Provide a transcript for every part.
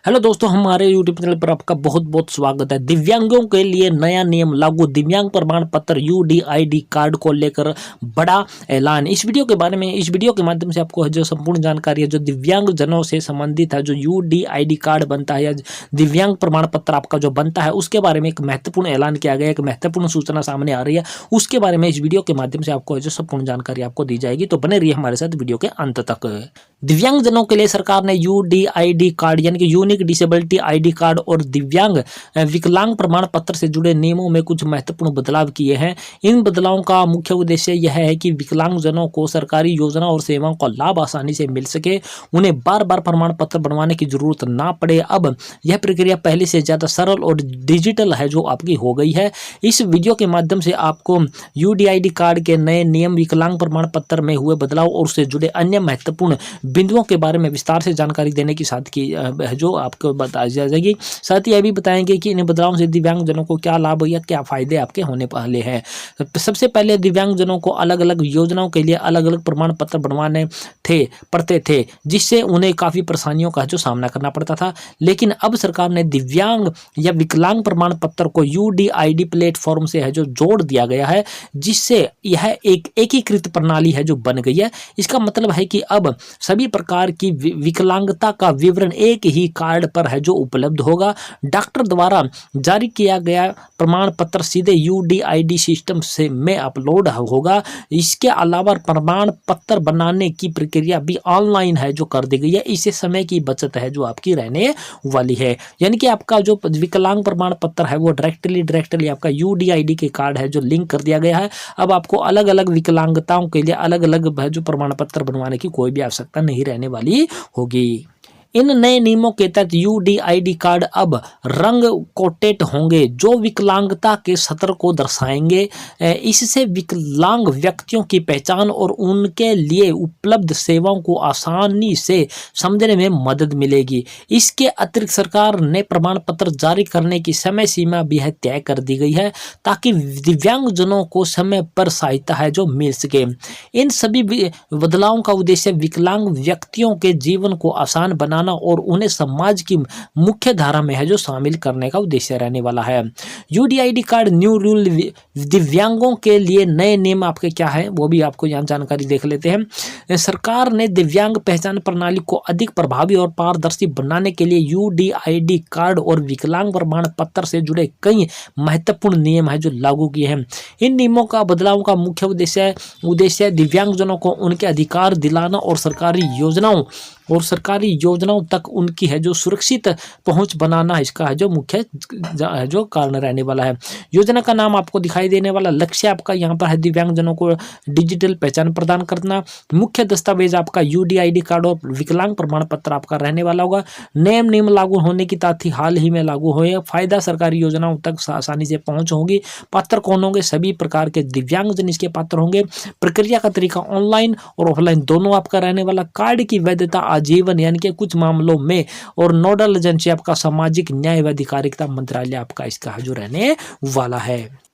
Hello दोस्तों, हमारे YouTube channel पर आपका बहुत बहुत स्वागत है। दिव्यांगों के लिए नया नियम लागू, दिव्यांग प्रमाण पत्र यूडीआईडी कार्ड को लेकर बड़ा ऐलान। इस वीडियो के माध्यम से आपको जो संपूर्ण जानकारी है, जो दिव्यांग जनों से संबंधित है, जो यूडीआईडी कार्ड बनता है या दिव्यांग प्रमाण पत्र आपका जो बनता है, उसके बारे में एक महत्वपूर्ण ऐलान किया गया, एक महत्वपूर्ण सूचना सामने आ रही है। उसके बारे में इस वीडियो के माध्यम से आपको जो संपूर्ण जानकारी आपको दी जाएगी, तो बने रहिए हमारे साथ वीडियो के अंत तक। दिव्यांग जनों के लिए सरकार ने यूडीआईडी कार्ड यानी कि यूनिक डिसेबिलिटी आईडी कार्ड और दिव्यांग विकलांग प्रमाण पत्र से जुड़े नियमों में कुछ महत्वपूर्ण बदलाव किए हैं। इन बदलावों का मुख्य उद्देश्य यह है कि विकलांग जनों को सरकारी योजना और सेवाओं का लाभ आसानी से मिल सके, उन्हें बार बार प्रमाण पत्र बनवाने की जरूरत ना पड़े। अब यह प्रक्रिया पहले से ज्यादा सरल और डिजिटल है जो आपकी हो गई है। इस वीडियो के माध्यम से आपको यूडीआईडी कार्ड के नए नियम, विकलांग प्रमाण पत्र में हुए बदलाव और उससे जुड़े अन्य महत्वपूर्ण बिंदुओं के बारे में विस्तार से जानकारी देने की साथ की जो आपको बताई जाएगी। साथ ही यह भी बताएंगे कि इन बदलावों से दिव्यांग जनों को क्या लाभ या क्या फायदे आपके होने वाले हैं। सबसे पहले दिव्यांग जनों को अलग अलग योजनाओं के लिए अलग अलग प्रमाण पत्र बनवाने पड़ते थे, जिससे उन्हें काफी परेशानियों का जो सामना करना पड़ता था। लेकिन अब सरकार ने दिव्यांग या विकलांग प्रमाण पत्र को यूडीआईडी प्लेटफॉर्म से है जो जोड़ दिया गया है, जिससे यह एक एकीकृत प्रणाली है जो बन गई है। इसका मतलब है कि अब सभी प्रकार की विकलांगता का विवरण एक ही कार्ड पर है जो उपलब्ध होगा। डॉक्टर द्वारा जारी किया गया प्रमाण पत्र सीधे यूडीआईडी सिस्टम से में अपलोड होगा। इसके अलावा प्रमाण पत्र बनाने की प्रक्रिया भी ऑनलाइन है जो कर दी गई है। इससे समय की बचत है जो आपकी रहने वाली है। यानी कि आपका जो विकलांग प्रमाण पत्र है वो डायरेक्टली आपका यूडीआईडी के कार्ड है जो लिंक कर दिया गया है। अब आपको अलग अलग विकलांगताओं के लिए अलग अलग जो प्रमाण पत्र बनवाने की कोई भी आवश्यकता नहीं रहने वाली होगी। इन नए नियमों के तहत यूडीआईडी कार्ड अब रंग कोटेड होंगे जो विकलांगता के स्तर को दर्शाएंगे। इससे विकलांग व्यक्तियों की पहचान और उनके लिए उपलब्ध सेवाओं को आसानी से समझने में मदद मिलेगी। इसके अतिरिक्त सरकार ने प्रमाण पत्र जारी करने की समय सीमा भी है तय कर दी गई है, ताकि दिव्यांगजनों को समय पर सहायता है जो मिल सके। इन सभी बदलावों का उद्देश्य विकलांग व्यक्तियों के जीवन को आसान बनाना और उन्हें समाज की मुख्य धारा में है जो शामिल करने का उद्देश्य रहने वाला है। यूडीआईडी कार्ड न्यू रूल, दिव्यांगों के लिए नए नियम आपके क्या है वो भी आपको यहाँ जानकारी देख लेते हैं। सरकार ने दिव्यांग पहचान प्रणाली को अधिक प्रभावी और पारदर्शी बनाने के लिए यूडीआईडी कार्ड और विकलांग प्रमाण पत्र से जुड़े कई महत्वपूर्ण नियम है जो लागू किए हैं। इन नियमों का बदलाव का मुख्य उद्देश्य दिव्यांगजनों को उनके अधिकार दिलाना और सरकारी योजनाओं तक उनकी है जो सुरक्षित पहुंच बनाना, इसका है जो मुख्य जो कारण रहने वाला है। योजना का नाम आपको दिखाई देने वाला लक्ष्य आपका यहाँ पर है दिव्यांगजनों को डिजिटल पहचान प्रदान करना। मुख्य दस्तावेज आपका यूडीआईडी कार्ड और विकलांग प्रमाण पत्र आपका रहने वाला होगा। नियम लागू होने की तारीख हाल ही में लागू हुए। फायदा सरकारी योजनाओं तक आसानी से पहुंच होगी। पात्र कौन होंगे? सभी प्रकार के दिव्यांगजन इसके पात्र होंगे। प्रक्रिया का तरीका ऑनलाइन और ऑफलाइन दोनों आपका रहने वाला। कार्ड की वैधता आजीवन यानी कि कुछ मामलों में, और नोडल एजेंसी आपका सामाजिक न्याय व अधिकारिता मंत्रालय आपका इसका जो रहने वाला है।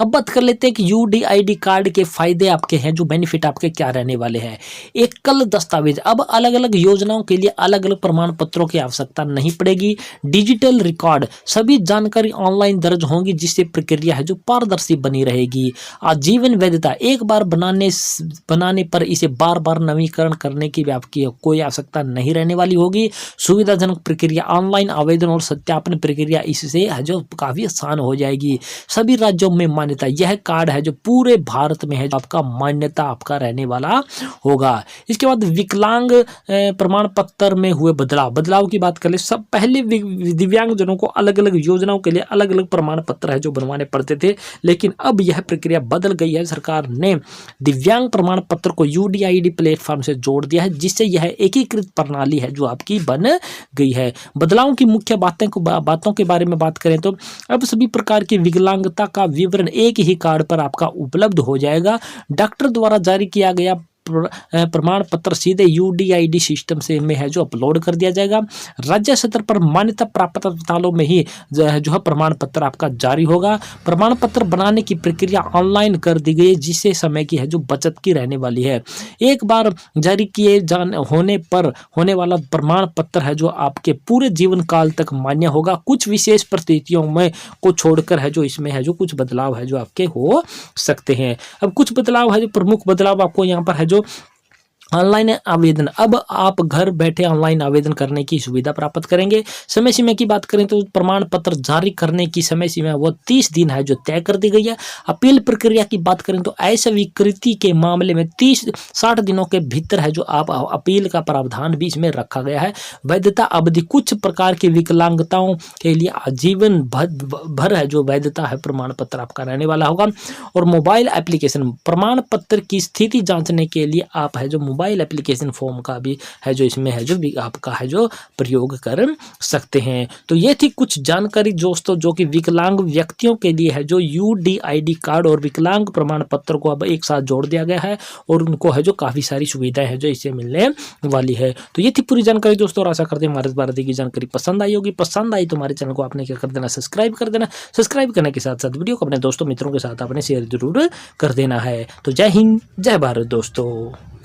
अब बात कर लेते हैं कि यूडीआईडी कार्ड के फायदे आपके हैं, जो बेनिफिट आपके क्या रहने वाले हैं। एकल दस्तावेज, अब अलग अलग योजनाओं के लिए अलग अलग प्रमाण पत्रों की आवश्यकता नहीं पड़ेगी। डिजिटल रिकॉर्ड, सभी जानकारी ऑनलाइन दर्ज होंगी, जिससे प्रक्रिया है जो पारदर्शी बनी रहेगी। आजीवन वैधता, एक बार बनाने पर इसे बार बार नवीनीकरण करने की आपकी कोई आवश्यकता नहीं रहने वाली होगी। सुविधाजनक प्रक्रिया, ऑनलाइन आवेदन और सत्यापन प्रक्रिया इससे है जो काफी आसान हो जाएगी। सभी राज्यों में मान्यता, यह कार्ड है जो पूरे भारत में है आपका मान्यता आपका रहने वाला होगा। इसके बाद विकलांग प्रमाण पत्र में हुए बदलाव की बात कर ले। सब पहले दिव्यांग जनों को अलग अलग योजनाओं के लिए अलग अलग प्रमाण पत्र है जो बनवाने पड़ते थे, लेकिन अब यह प्रक्रिया बदल गई है। सरकार ने दिव्यांग प्रमाण पत्र को यूडीआईडी प्लेटफॉर्म से जोड़ दिया है, जिससे यह एकीकृत प्रणाली है जो आपकी बन गई है। बदलावों की मुख्य बातों के बारे में बात करें तो अब सभी प्रकार की विकलांगता का विवरण एक ही कार्ड पर आपका उपलब्ध हो जाएगा। डॉक्टर द्वारा जारी किया गया प्रमाण पत्र सीधे UDID सिस्टम से में है जो अपलोड कर दिया जाएगा। राज्य स्तर पर मान्यता प्राप्त अस्पतालों में ही जो है प्रमाण पत्र आपका जारी होगा। प्रमाण पत्र बनाने की प्रक्रिया ऑनलाइन कर दी गई है, जिससे समय की है जो बचत की रहने वाली है। एक बार जारी किए होने पर होने वाला प्रमाण पत्र है जो आपके पूरे जीवन काल तक मान्य होगा। कुछ विशेष परिस्थितियों में को छोड़कर है जो इसमें है जो कुछ बदलाव है जो आपके हो सकते हैं। अब कुछ बदलाव है जो प्रमुख बदलाव आपको यहाँ पर है जो ऑनलाइन आवेदन। अब आप घर बैठे ऑनलाइन आवेदन करने की सुविधा प्राप्त करेंगे। समय सीमा की बात करें तो प्रमाण पत्र जारी करने की समय सीमा वो 30 दिन है जो तय कर दी गई है। अपील प्रक्रिया की बात करें तो अस्वीकृति के मामले में 60 दिनों के भीतर है जो आप अपील का प्रावधान भी इसमें रखा गया है। वैधता अवधि कुछ प्रकार की विकलांगताओं के लिए आजीवन भर है जो वैधता है प्रमाण पत्र आपका रहने वाला होगा। और मोबाइल एप्लीकेशन प्रमाण पत्र की स्थिति जांचने के लिए आप है जो मोबाइल एप्लीकेशन फॉर्म का भी है जो इसमें है जो भी आपका है जो प्रयोग कर सकते हैं। तो ये थी कुछ जानकारी दोस्तों जो कि विकलांग व्यक्तियों के लिए है जो UDID कार्ड और विकलांग प्रमाण पत्र को अब एक साथ जोड़ दिया गया है और उनको है जो काफ़ी सारी सुविधाएं हैं जो इससे मिलने वाली है। तो ये थी पूरी जानकारी दोस्तों और आशा करते हैं हमारे भारत की जानकारी पसंद आई होगी। पसंद आई तो हमारे चैनल को आपने क्या कर देना, सब्सक्राइब कर देना। सब्सक्राइब करने के साथ साथ वीडियो को अपने दोस्तों मित्रों के साथ आपने शेयर जरूर कर देना है। तो जय हिंद, जय भारत दोस्तों।